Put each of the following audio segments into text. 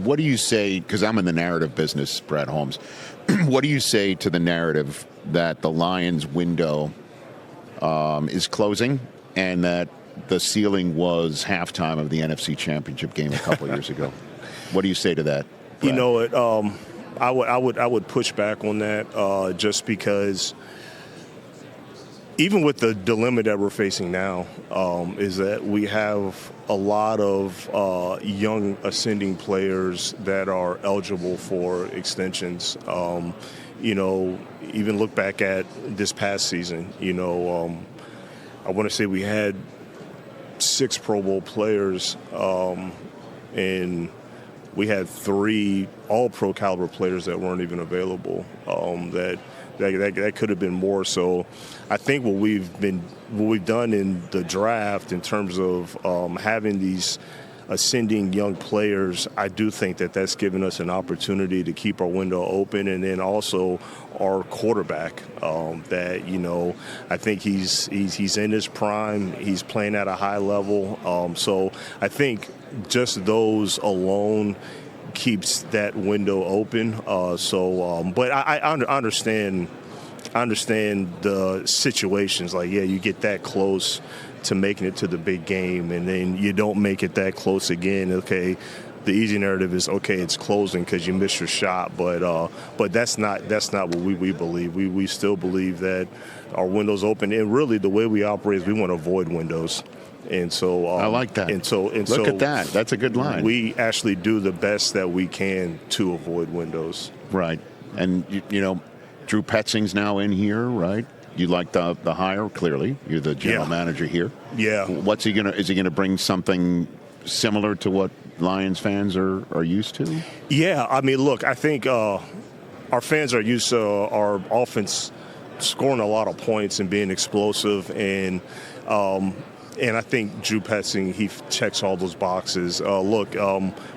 what do you say, because I'm in the narrative business, Brad Holmes, what do you say to the narrative that the Lions window is closing and that the ceiling was halftime of the NFC Championship game a couple of years ago? What do you say to that, Brad? You know it. I would push back on that just because even with the dilemma that we're facing now, is that we have a lot of young ascending players that are eligible for extensions. You know, even look back at this past season, you know, I want to say we had 6 Pro Bowl players, and we had 3 all-pro caliber players that weren't even available. That could have been more. So I think what we've done in the draft in terms of having these ascending young players, I do think that that's given us an opportunity to keep our window open. And then also our quarterback, that, you know, I think he's in his prime. He's playing at a high level. So I think just those alone keeps that window open. But I understand the situations. Like, yeah, you get that close to making it to the big game, and then you don't make it that close again. Okay, the easy narrative is, okay, it's closing because you missed your shot, but that's not what we believe. We still believe that our window's open, and really the way we operate is we want to avoid windows. And so I like that. And so look at that. That's a good line. We actually do the best that we can to avoid windows. Right. And you know, Drew Petzing's now in here, right? You like the hire, clearly. You're the general manager here. Yeah. Is he gonna bring something similar to what Lions fans are used to? Yeah. I mean, look, I think our fans are used to our offense scoring a lot of points and being explosive, and I think Drew Petzing, he checks all those boxes. What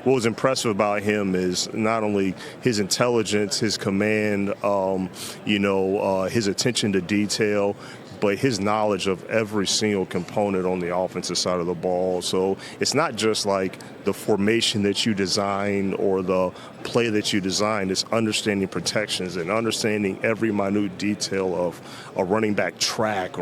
was impressive about him is not only his intelligence, his command, his attention to detail, but his knowledge of every single component on the offensive side of the ball. So it's not just like the formation that you design or the play that you design. It's understanding protections and understanding every minute detail of a running back track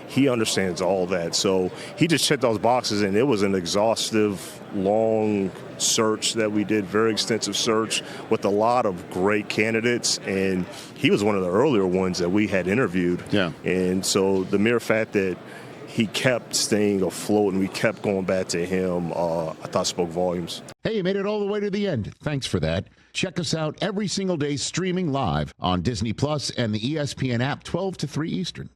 he understands all that. So he just checked those boxes, and it was an exhaustive, long search that we did, very extensive search with a lot of great candidates, and he was one of the earlier ones that we had interviewed. Yeah. And so the mere fact that he kept staying afloat and we kept going back to him, I thought spoke volumes. Hey, you made it all the way to the end. Thanks for that. Check us out every single day streaming live on Disney Plus and the ESPN app 12 to 3 Eastern.